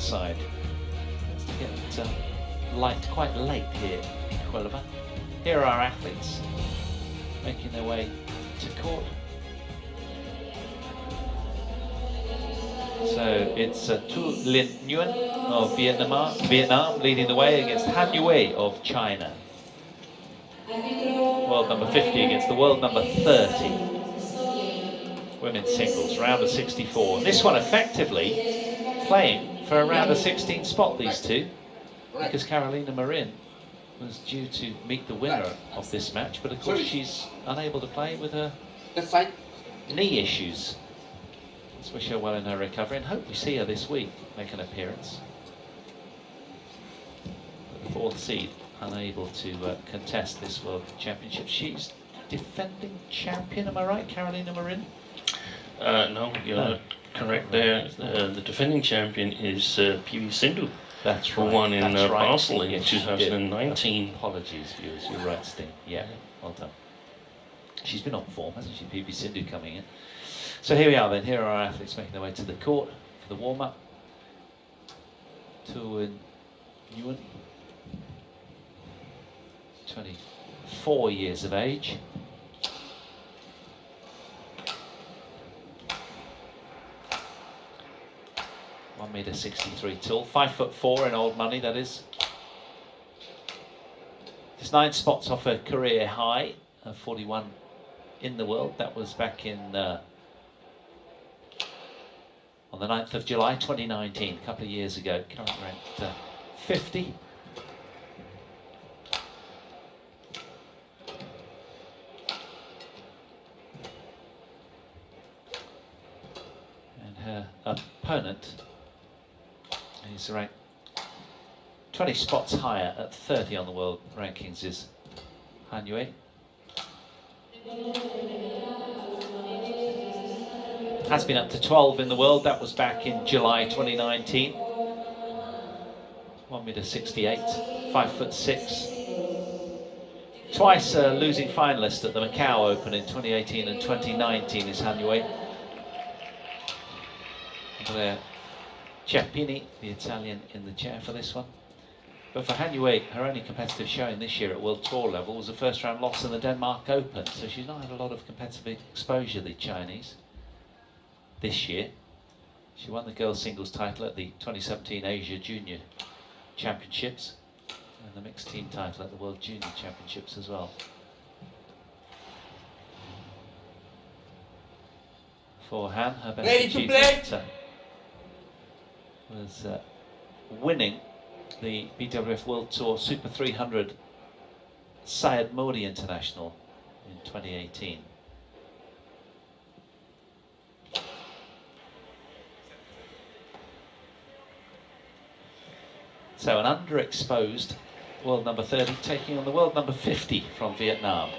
outside. Tends to get light quite late here in Quilliver. Here are our athletes making their way to court. So it's Thuy Linh Nguyen of Vietnam leading the way against Han Yue of China. World number 50 against the world number 30. Women's singles, round of 64. And this one effectively playing for a round of 16 spot, these two, because Carolina Marin was due to meet the winner of this match, but of course she's unable to play with her knee issues. Let's wish her well in her recovery and hope we see her this week make an appearance. But the fourth seed, unable to contest this World Championship. She's defending champion, am I right, Carolina Marin? No, you're not correct there. The defending champion is PV Sindhu. That's right. Who won in That's right. Basel in Yes, 2019. Apologies, viewers. You're right, Sting. Yeah, well done. She's been on form, hasn't she? PV Sindhu coming in. So here we are then. Here are our athletes making their way to the court for the warm-up. Thuy Linh Nguyen, 24 years of age. (1m63) tall, 5'4" in old money, that is. Just 9 spots off her career high of 41 in the world. That was back in on the 9th of July 2019, a couple of years ago. Currently ranked 50. And her opponent is ranked 20 spots higher at 30 on the world rankings, is Han Yue. Has been up to 12 in the world. That was back in July 2019. 1m68, 5'6". Twice losing finalist at the Macau Open in 2018 and 2019 is Han Yue. Andrea Ciappini, the Italian, in the chair for this one. But for Han Yue, her only competitive showing this year at World Tour level was a first-round loss in the Denmark Open, so she's not had a lot of competitive exposure, the Chinese, this year. She won the girls' singles title at the 2017 Asia Junior Championships and the mixed team title at the World Junior Championships as well. For Han, her best achievement was winning the BWF World Tour Super 300 Syed Modi International in 2018. So an underexposed world number 30 taking on the world number 50 from Vietnam.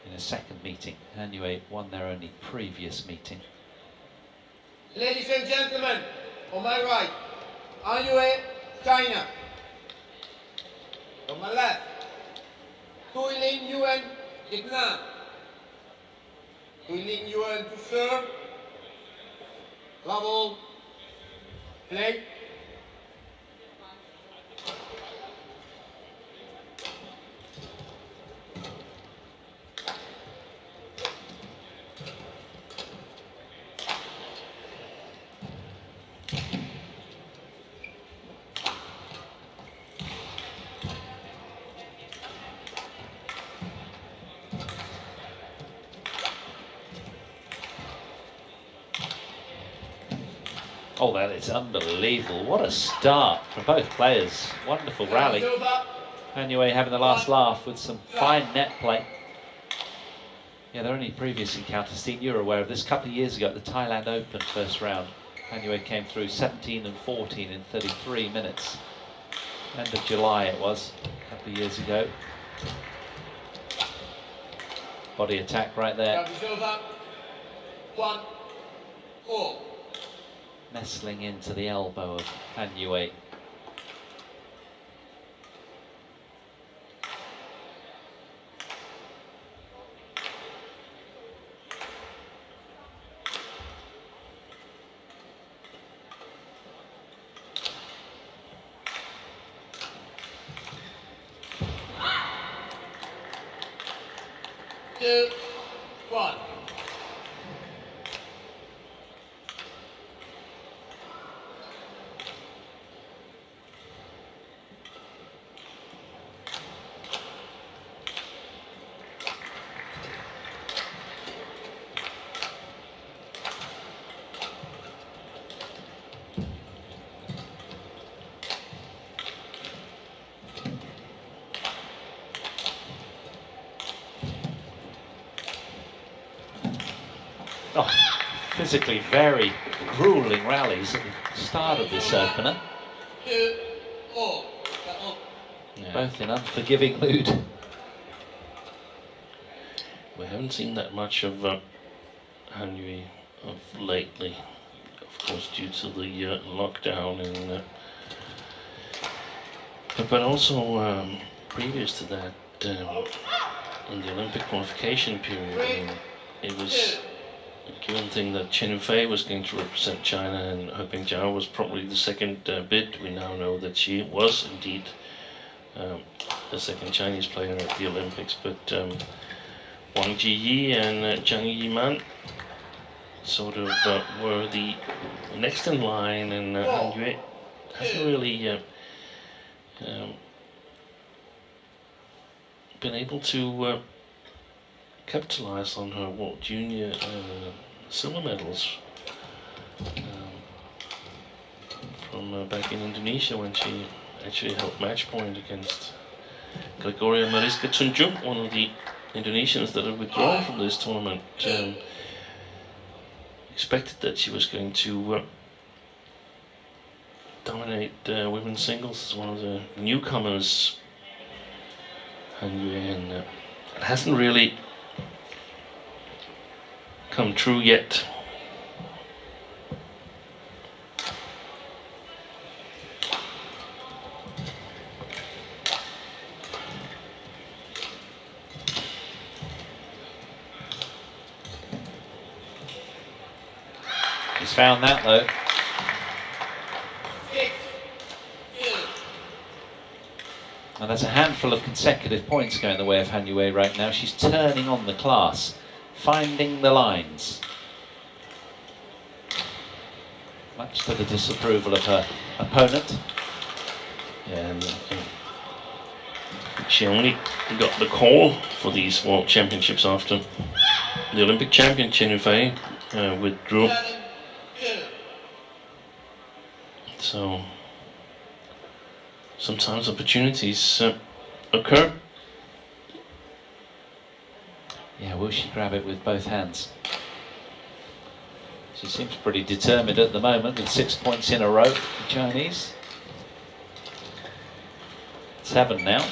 In a second meeting, Han Yue won their only previous meeting. Ladies and gentlemen, on my right, Han Yue, China. On my left, Thuy Linh Nguyen, Vietnam. Thuy Linh Nguyen to serve. Level. Play. Oh, that is unbelievable. What a start from both players. Wonderful rally. Han Yue having the last laugh with some fine net play. Yeah, their only previous encounter, Steve, you were aware of this, a couple of years ago at the Thailand Open first round. Han Yue came through 17 and 14 in 33 minutes. End of July it was, a couple of years ago. Body attack right there. 1-4. Nestling into the elbow of Han Yue. 2, 1. Oh, physically very grueling rallies at the start of this opener. 2, 4. Yeah. Both in unforgiving mood. We haven't seen that much of Henry of lately, of course, due to the lockdown, and but also previous to that, in the Olympic qualification period, I mean, it was a given thing that Chen Yufei was going to represent China, and He Bingjiao was probably the second bid. We now know that she was indeed the second Chinese player at the Olympics, but Wang Jiyi and Zhang Yiman sort of were the next in line, and Han Yue hasn't really been able to capitalize on her World Junior silver medals from back in Indonesia, when she actually held match point against Gregoria Mariska Tunjung, one of the Indonesians that have withdrawn from this tournament. Expected that she was going to dominate women's singles as one of the newcomers, and it hasn't really come true yet. He's found that though. And there's a handful of consecutive points going the way of Han Yue right now. She's turning on the class, finding the lines. Much to the disapproval of her opponent. And she only got the call for these World Championships after the Olympic champion Chen Yufei withdrew. So sometimes opportunities occur. Yeah, will she grab it with both hands? She seems pretty determined at the moment with 6 points in a row, the Chinese. 7 now.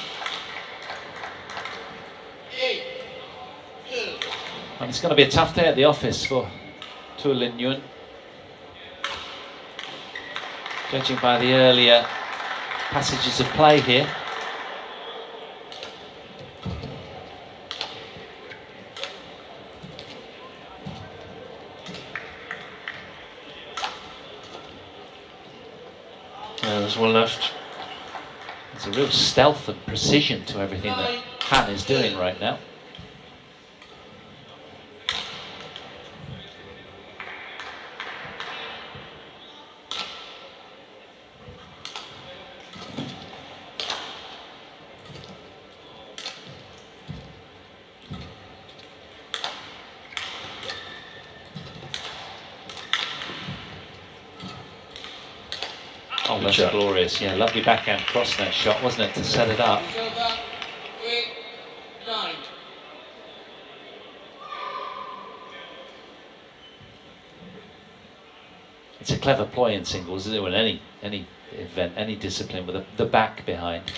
And it's going to be a tough day at the office for Thuy Linh Nguyen. Judging by the earlier passages of play here. There's one left. There's a real stealth and precision to everything that Han is doing right now. Oh, that's glorious. Yeah, lovely backhand cross net shot, wasn't it, to set it up. It's a clever ploy in singles, isn't it, in any event, any discipline, with the back behind.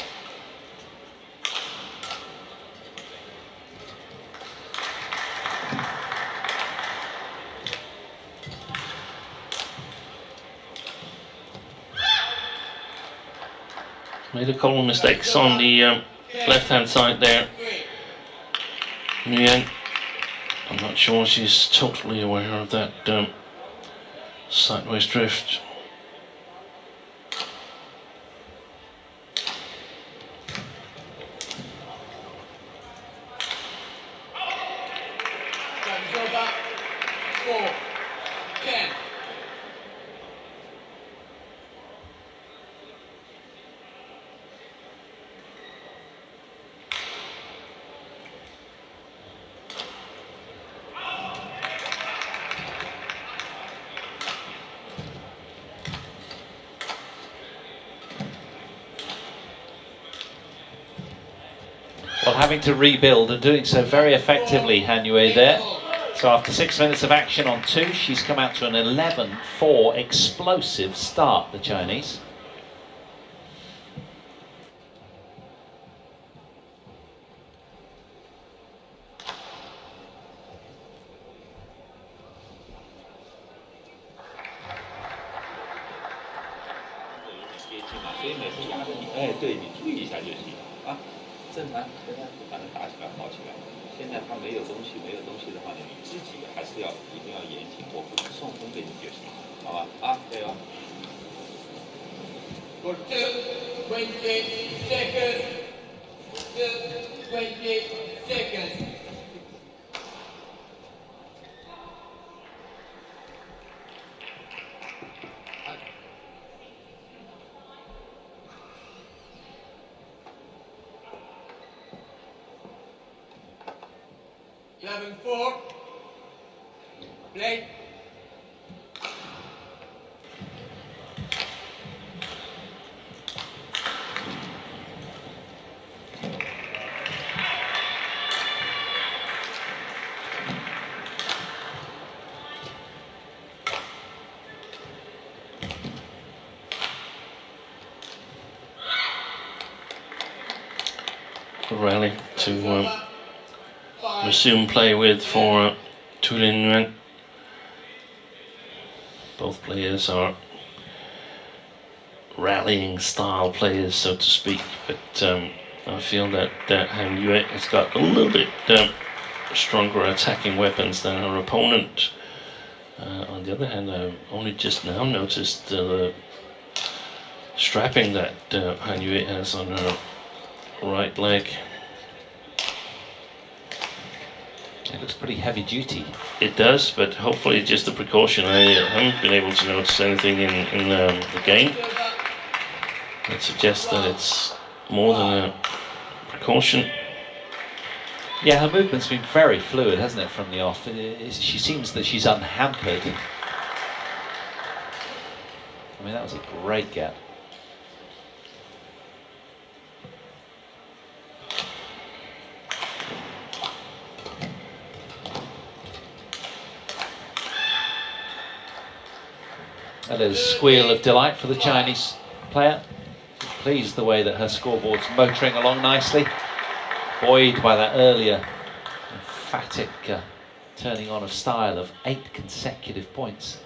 Made a couple of mistakes on the left-hand side there. Nguyen, I'm not sure she's totally aware of that sideways drift. having to rebuild and doing so very effectively, Han Yue there. So after 6 minutes of action on 2, she's come out to an 11-4 explosive start, the Chinese. For 20 seconds. 20 seconds. Eleven 4. Play. Rally to resume play with for Thuy Linh Nguyen. Both players are rallying style players, so to speak, but I feel that Han Yue has got a little bit stronger attacking weapons than her opponent. On the other hand, I've only just now noticed the strapping that Han Yue has on her right leg. It looks pretty heavy duty. It does, but hopefully just a precaution. I haven't been able to notice anything in the game that suggests that it's more than a precaution. Yeah, her movement's been very fluid, hasn't it, from the off? She seems that she's unhampered. I mean, that was a great gap. A little squeal of delight for the Chinese player. Pleased the way that her scoreboard's motoring along nicely. Buoyed by that earlier emphatic turning on of style of 8 consecutive points.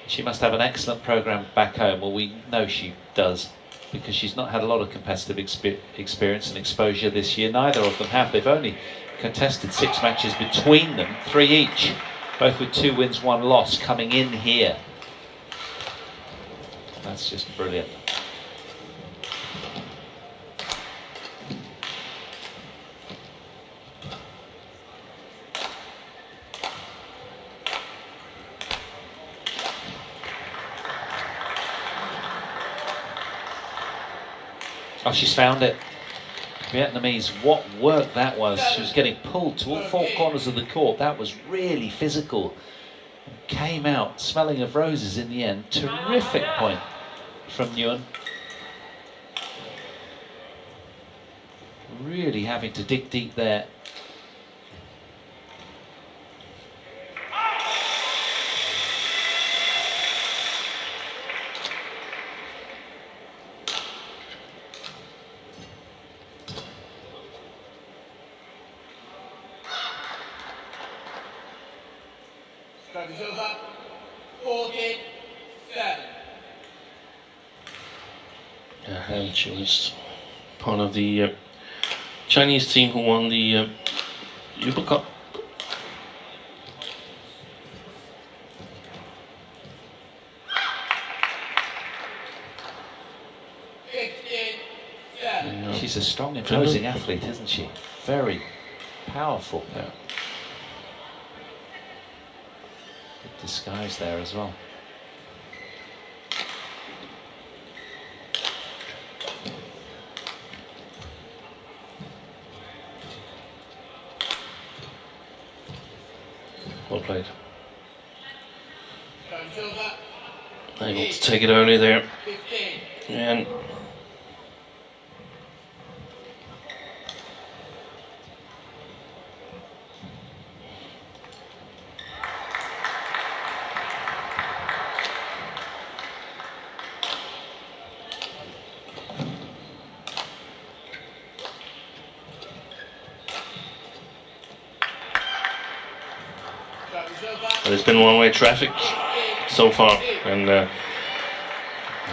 She must have an excellent program back home. Well, we know she does, because she's not had a lot of competitive experience and exposure this year. Neither of them have. They've only contested 6 matches between them, 3 each, both with 2 wins, 1 loss coming in here. That's just brilliant. Oh, she's found it. Vietnamese, what work that was. She was getting pulled to all 4 corners of the court. That was really physical. Came out smelling of roses in the end. Terrific point from Nguyen. Really having to dig deep there. And she was part of the Chinese team who won the Uber Cup. She's a strong, imposing athlete, isn't she? Very powerful. Yeah. Good disguise there as well. Well played. Able to take it early there. And there's been one-way traffic so far, and I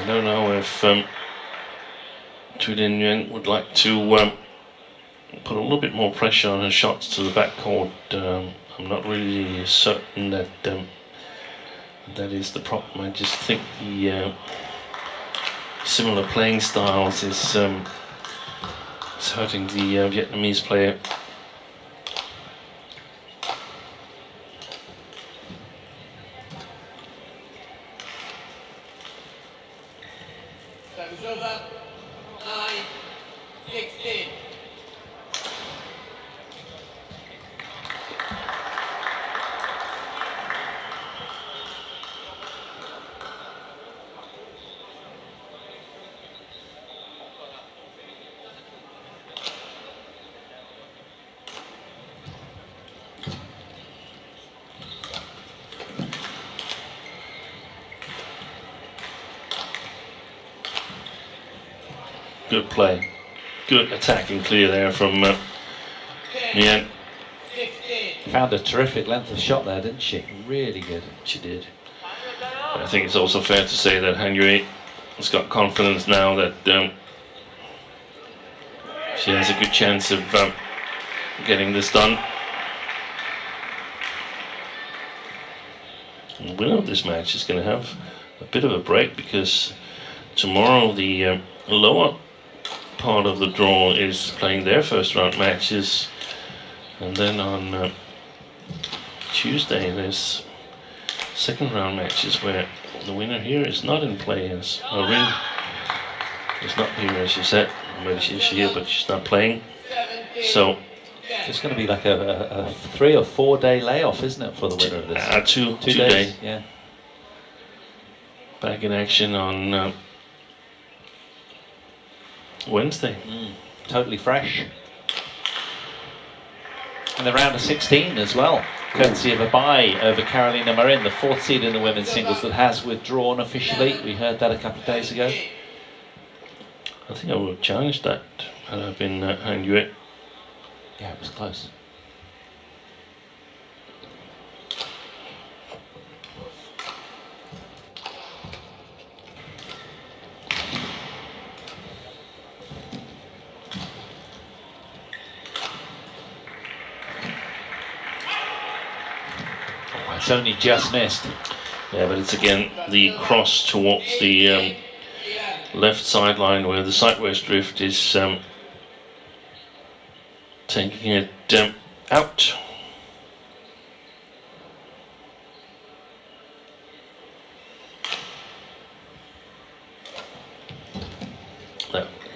don't know if Thuy Linh Nguyen would like to put a little bit more pressure on her shots to the backcourt. I'm not really certain that that is the problem. I just think the similar playing styles is hurting the Vietnamese player. Good play, good attacking clear there from Nguyen. Found a terrific length of shot there, didn't she? Really good. She did. I think it's also fair to say that Han Yue has got confidence now that she has a good chance of getting this done. And the winner of this match is going to have a bit of a break, because tomorrow the lower part of the draw is playing their first round matches, and then on Tuesday there's second round matches where the winner here is not in play, as Ring is not here, as you said. Maybe she's here but she's not playing, so it's going to be like a 3 or 4 day layoff, isn't it, for the winner of this? Two days, days. yeah. Back in action on Wednesday. Totally fresh. And the round of 16 as well, courtesy of a bye over Carolina Marin, the 4th seed in the women's singles that has withdrawn officially. We heard that a couple of days ago. I think I would have challenged that had I been Han Yue. Yeah, it was close. It's only just missed. Yeah, but it's again the cross towards the left sideline where the sideways drift is taking it out.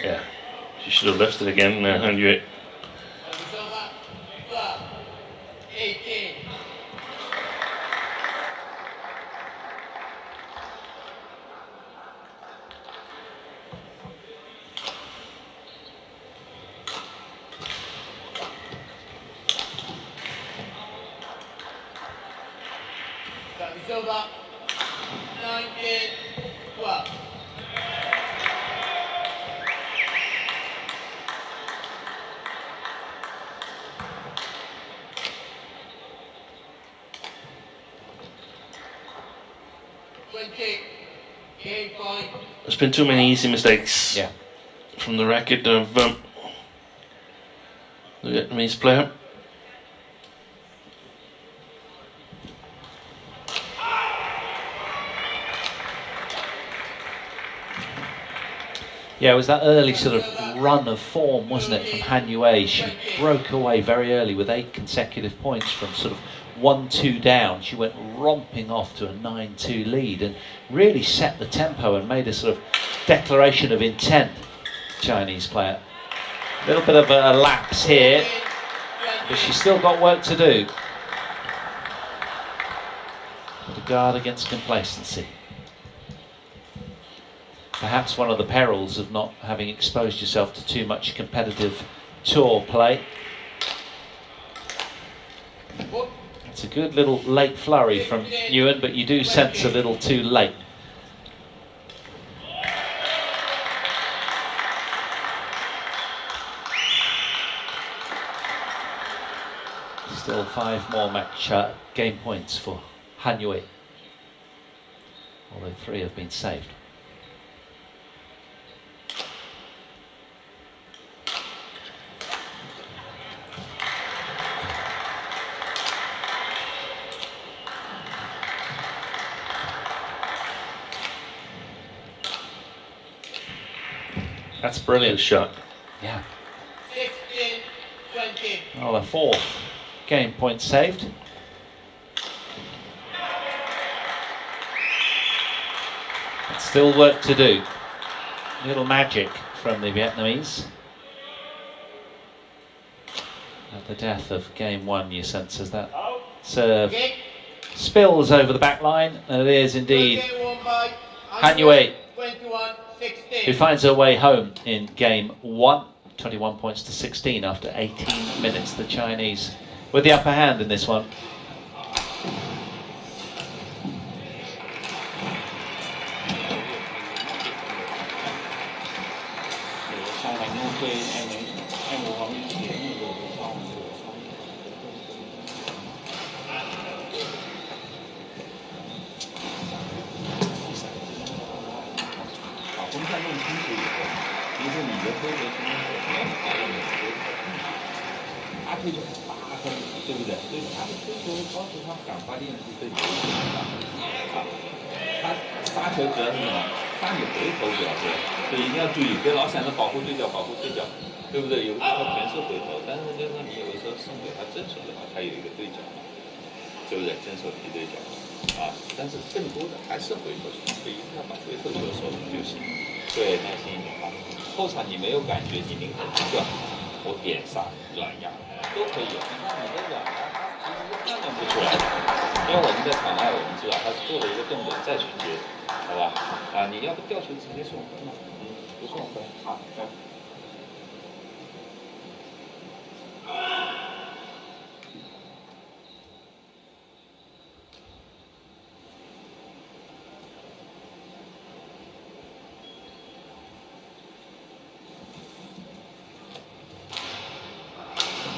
Yeah, she should have left it again, Han Yue. There's been too many easy mistakes from the racket of the Vietnamese player. Yeah, it was that early sort of run of form, wasn't it, from Han Yue? She broke away very early with 8 consecutive points from sort of 1-2 down. She went romping off to a 9-2 lead and really set the tempo and made a sort of declaration of intent, Chinese player. A little bit of a lapse here, but she's still got work to do. guard against complacency. Perhaps one of the perils of not having exposed yourself to too much competitive tour play. It's a good little late flurry from Nguyen, but you do sense a little too late. Still 5 more match game points for Han Yue, although 3 have been saved. That's brilliant. Good shot. Yeah. 16, 20. Well, a 4th game point saved. But still work to do. Little magic from the Vietnamese. At the death of game 1, you sense as that serve spills over the back line, and it is indeed Han Yue who finds her way home in game 1. 21 points to 16 after 18 minutes. The Chinese with the upper hand in this one.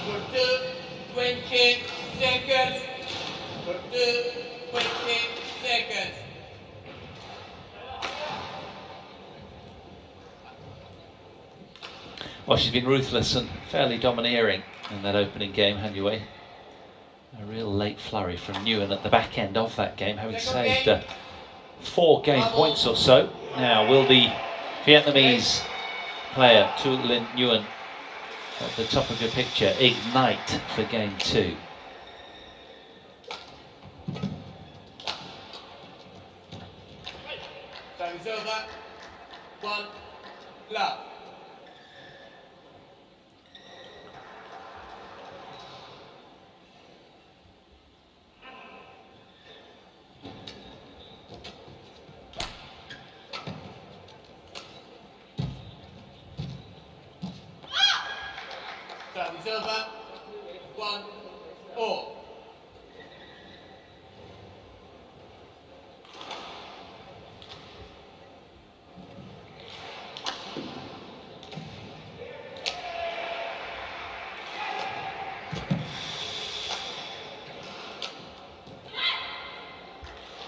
For 20 seconds. For 20 seconds. Well, she's been ruthless and fairly domineering in that opening game, Han Yue. A real late flurry from Nguyen at the back end of that game, having saved 4 game points or so. Now, will the Vietnamese player Thuy Linh Nguyen at the top of your picture ignite for game 2? Time is over. 1 love. Time is over. 1 all.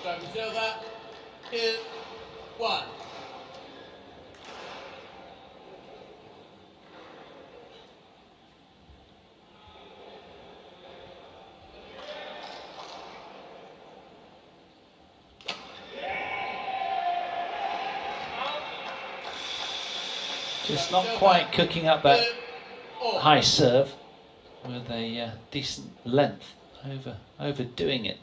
Time is over. 2, 1. Just not quite cooking up that high serve with a decent length, overdoing it.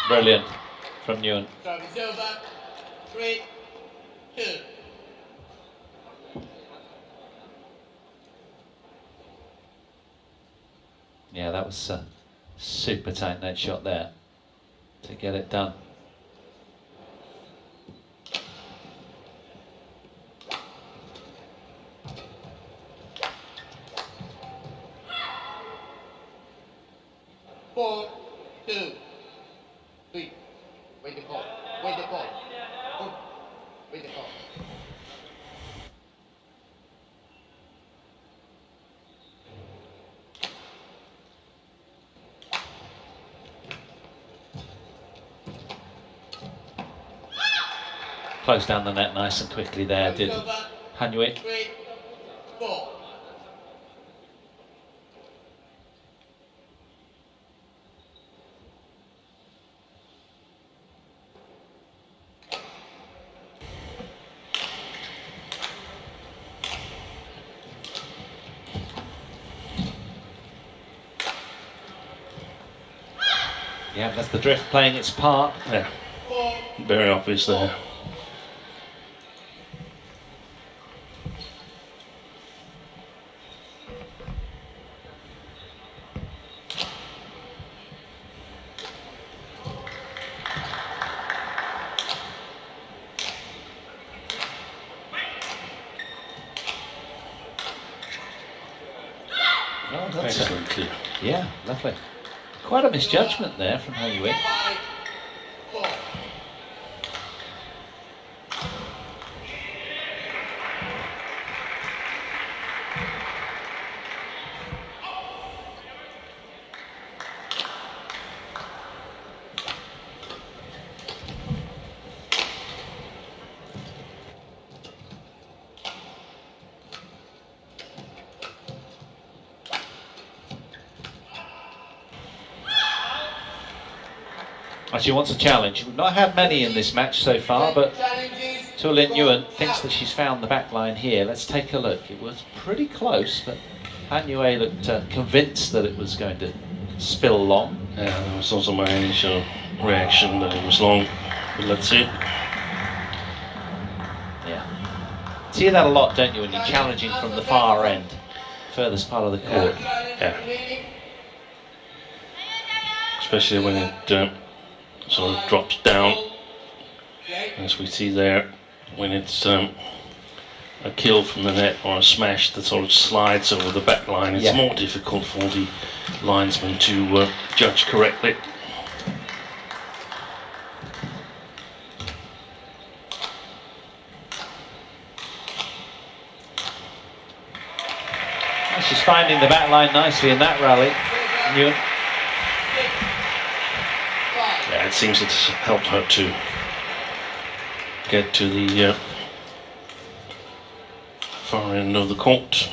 Brilliant from Nguyen. Service over. 3, 2. Yeah, that was a super tight net shot there to get it done. Four, 2, 3. Wait the call. Wait the call. Wait the call. Closed down the net nice and quickly there, did Han Yue. 3, 4. Yeah, that's the drift playing its part. Yeah, very obvious there. Oh, that's Excellent clear. yeah, lovely. Quite a misjudgment there from Han Yue. 5, 4. She wants a challenge. We've not had many in this match so far, but Thuy Linh Nguyen thinks that she's found the back line here. Let's take a look. It was pretty close, but Han Yue looked convinced that it was going to spill long. Yeah, that was also my initial reaction that it was long, but let's see. Yeah. See that a lot, don't you, when you're challenging from the far end, furthest part of the court. Yeah. Especially when it sort of drops down, as we see there, when it's a kill from the net or a smash that sort of slides over the back line. It's more difficult for the linesman to judge correctly. She's finding the back line nicely in that rally, Nguyen. Yeah, it seems it's helped her to get to the far end of the court.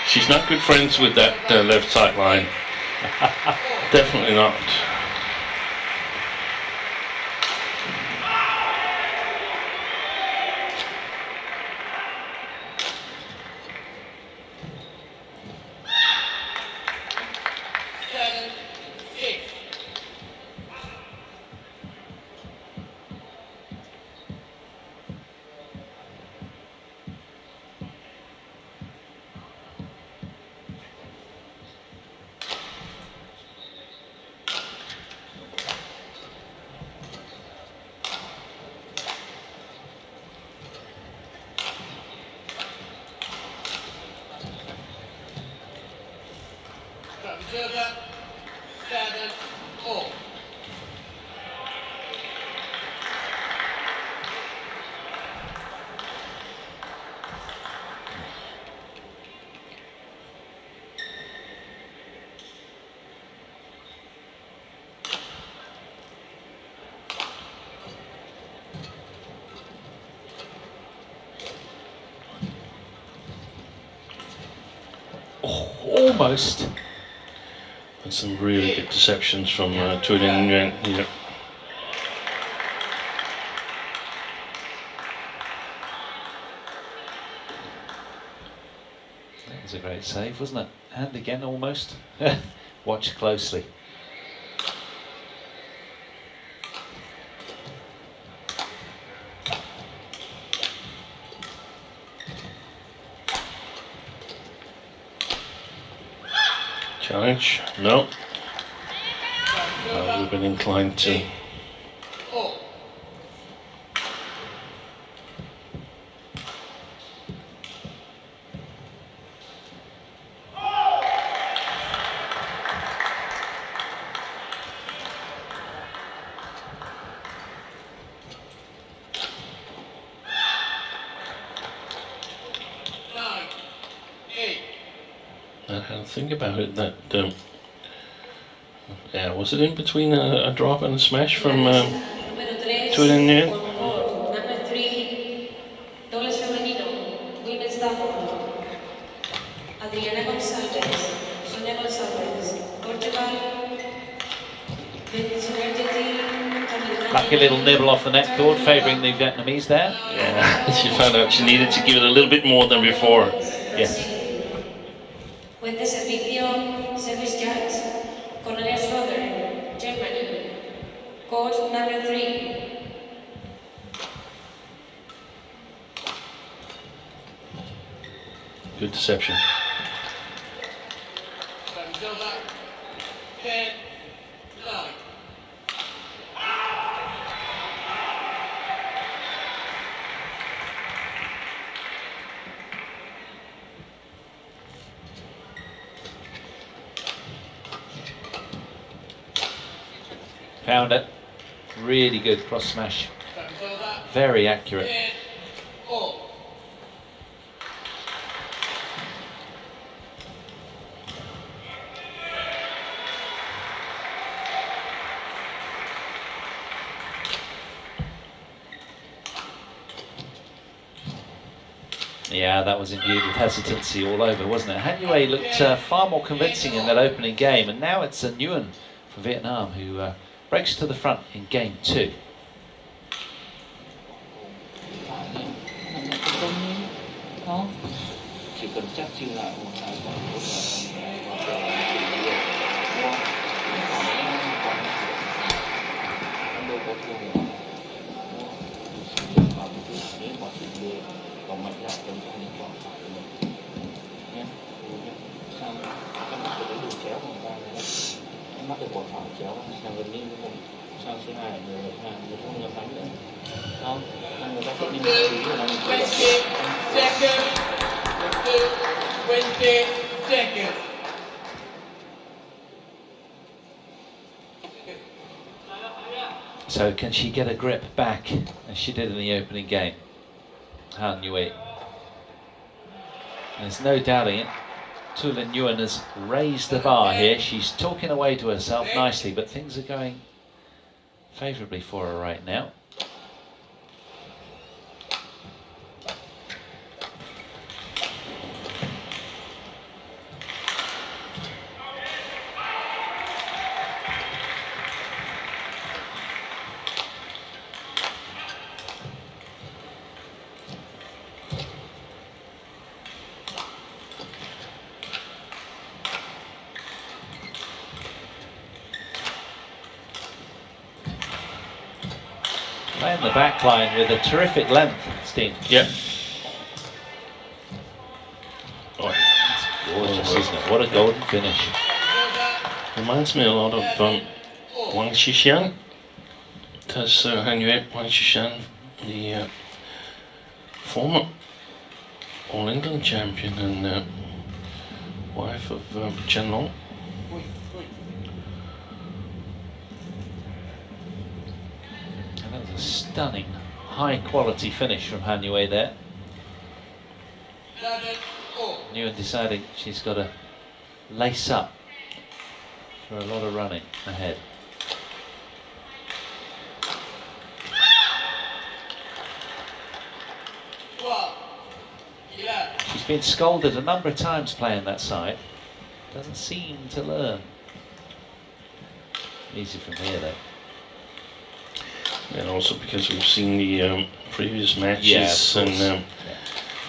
She's not good friends with that left side line. Definitely not. Observer 7 all. Oh, almost. And some really good deceptions from Thuy Linh Nguyen here. That was a great save, wasn't it? And again, almost. Watch closely. Challenge? No. I would have been inclined to. I had to think about it. That yeah, was it in between a drop and a smash from Thuy Linh Nguyen? Number 3, dobles femenino, women's double. Adriana González, Sonia González, Portugal. Lucky little nibble off the net cord, favouring the Vietnamese there. Yeah, she found out she needed to give it a little bit more than before. Yes. With the servicio, service judge, Cornelia Schroeder, Germany. Court number 3. Good deception. Found it. Really good cross smash. Very accurate. Yeah, that was imbued with hesitancy all over, wasn't it? Han Yue looked far more convincing in that opening game, and now it's Nguyen from Vietnam who breaks to the front in game 2. mắc được một khoảng chéo là gần như cũng sang C2 người không nhập đánh nữa không người ta sẽ đi một tí rồi là mình So can she get a grip back as she did in the opening game? Han Yue. There's no doubting it. Thuy Linh Nguyen has raised the bar here. She's talking away to herself nicely, but things are going favourably for her right now. Playing the back line with a terrific length, Steen. Yeah. Oh, it's gorgeous, isn't it? What a golden finish. Reminds me a lot of Wang Xishan. Does Han Yue Wang Xishan, the former All England champion and wife of Chen Long. A stunning, high-quality finish from Han Yue there. Nguyen deciding she's got to lace up for a lot of running ahead. She's been scolded a number of times playing that side. Doesn't seem to learn. Easy from here though. And also because we've seen the previous matches, yeah, and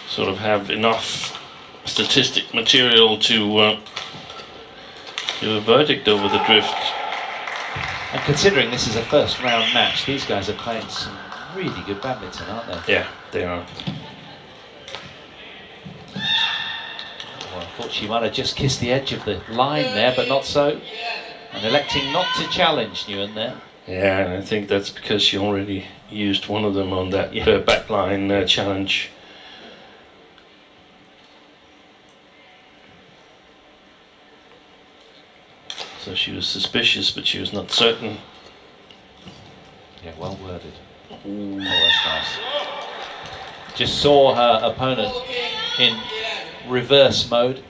sort of have enough statistic material to do a verdict over the drift. And considering this is a first round match, these guys are playing some really good badminton, aren't they? Yeah, they are. Well, I thought she might have just kissed the edge of the line there, but not so. And electing not to challenge Nguyen there. Yeah, and I think that's because she already used one of them on that backline challenge. So she was suspicious, but she was not certain. Yeah, well worded. Oh, that's nice. Just saw her opponent in reverse mode.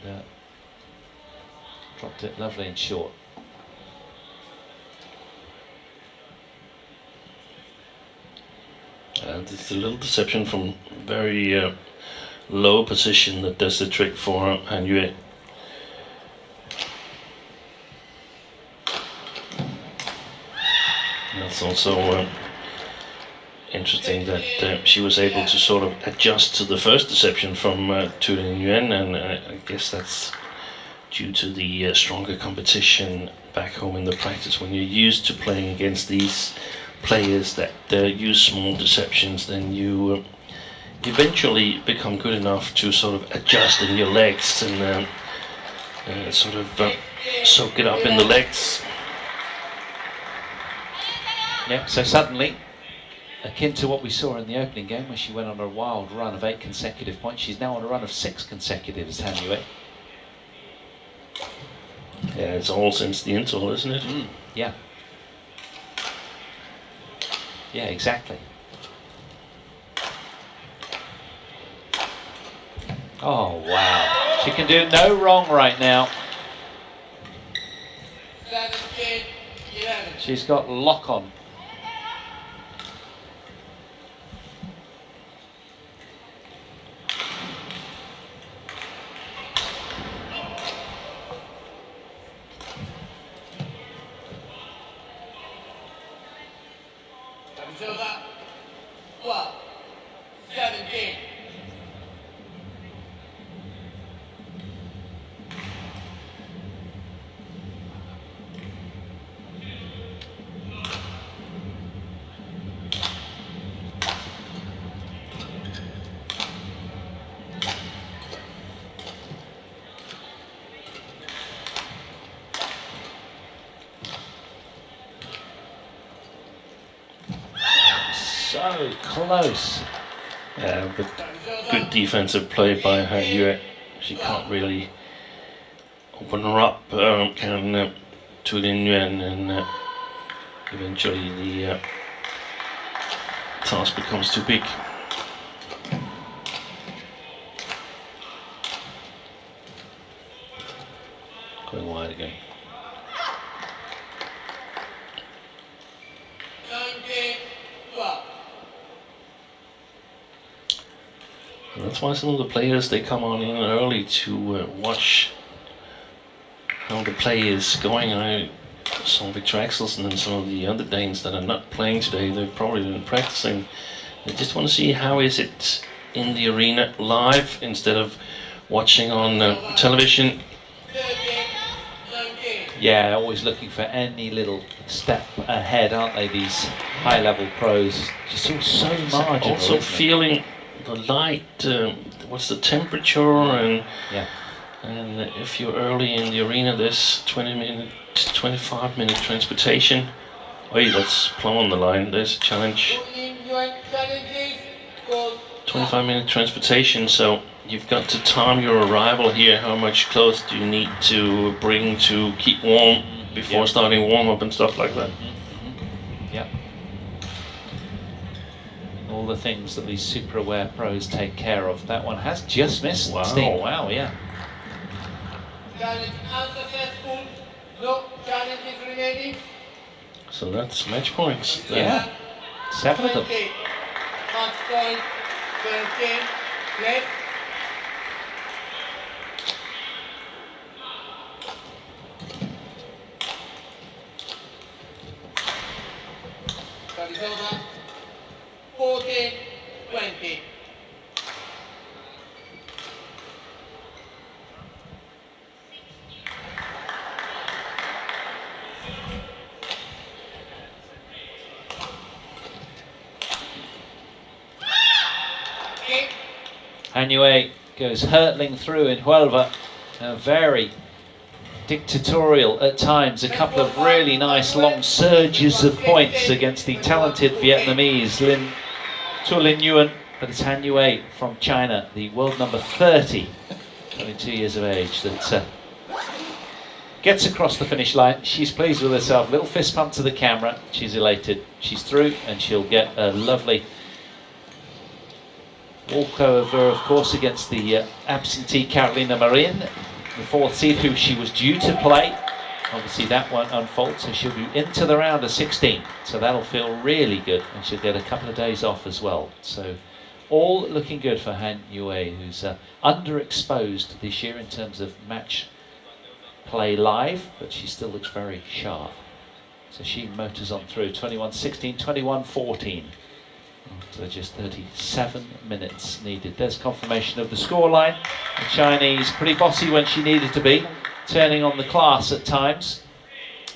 And dropped it lovely and short. And it's a little deception from very low position that does the trick for Han Yue. That's also interesting that she was able to sort of adjust to the first deception from Thuy Linh Nguyen, and I guess that's due to the stronger competition back home in the practice. When you're used to playing against these players that use small deceptions, then you eventually become good enough to sort of adjust in your legs and sort of soak it up in the legs. Yeah, so suddenly, akin to what we saw in the opening game where she went on a wild run of 8 consecutive points, she's now on a run of 6 consecutive as Han Yue. Yeah, it's all since the interval, isn't it? Yeah. Yeah, exactly. Oh, wow. She can do no wrong right now. She's got lock on. So close. Yeah, but good defensive play by Han Yue. She can't really open her up, can Thuy Linh Nguyen, and eventually the task becomes too big. Going wide again. And that's why some of the players, they come on in early to watch how the play is going. I saw Victor Axelsen and some of the other Danes that are not playing today. They've probably been practicing. They just want to see how is it in the arena live instead of watching on television. Yeah, always looking for any little step ahead, aren't they, these high-level pros? Just all so marginal. Also feeling the light, what's the temperature, and if you're early in the arena, there's 25-minute transportation. Oh, that's plumb on the line. There's a challenge. 25-minute transportation, so you've got to time your arrival here. How much clothes do you need to bring to keep warm before starting warm-up and stuff like that? Yeah. All the things that these super aware pros take care of. That one has just missed. Wow. Steve. Wow, yeah. Challenge unsuccessful. No challenges remaining. So that's match points. Then. Yeah. 7 of them. Match point 13. Play. That is over. 14-20. Han Yue goes hurtling through in Huelva, very dictatorial at times, a couple of really nice long surges of points against the talented Vietnamese Thuy Linh Nguyen, but it's Han Yue from China, the world number 30, 22 years of age, that gets across the finish line. She's pleased with herself, little fist pump to the camera, she's elated, she's through, and she'll get a lovely walkover, of course, against the absentee Carolina Marin, the fourth seed, who she was due to play. Obviously that won't unfold, so she'll be into the round of 16, so that'll feel really good, and she'll get a couple of days off as well. So all looking good for Han Yue, who's underexposed this year in terms of match play live, but she still looks very sharp. So she motors on through, 21-16, 21-14. So just 37 minutes needed. There's confirmation of the scoreline. The Chinese pretty bossy when she needed to be, turning on the class at times,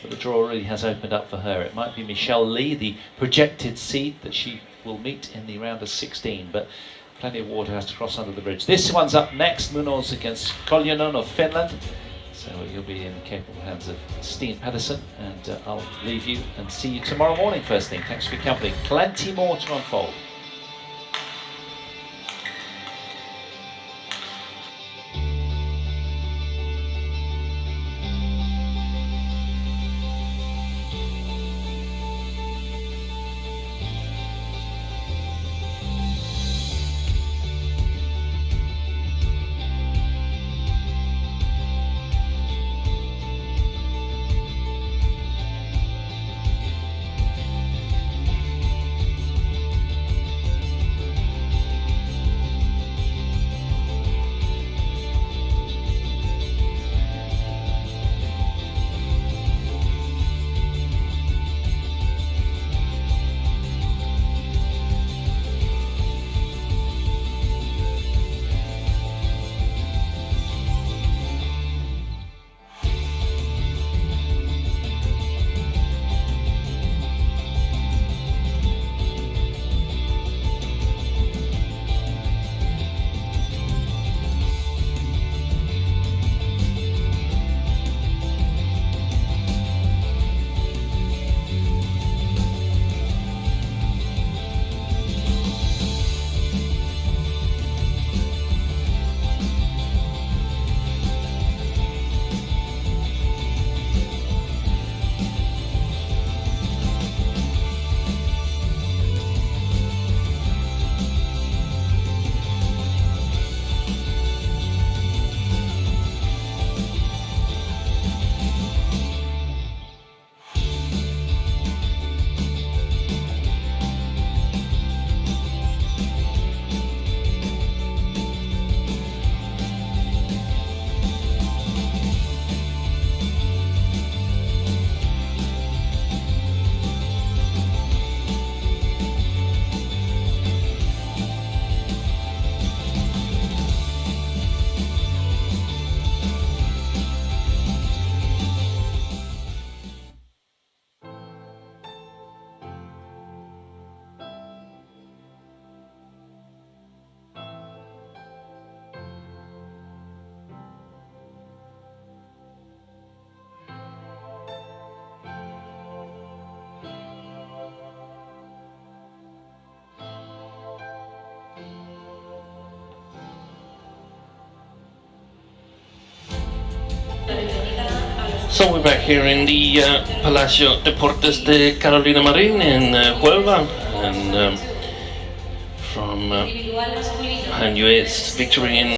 but the draw really has opened up for her. It might be Michelle Lee, the projected seed that she will meet in the round of 16, but plenty of water has to cross under the bridge. This one's up next, Munoz against Koljonen of Finland. So you'll be in the capable hands of Steen Pedersen, and I'll leave you and see you tomorrow morning first thing. Thanks for your company. Plenty more to unfold. So we're back here in the Palacio Deportes de Carolina Marin in Huelva, and from Han Yue's victory in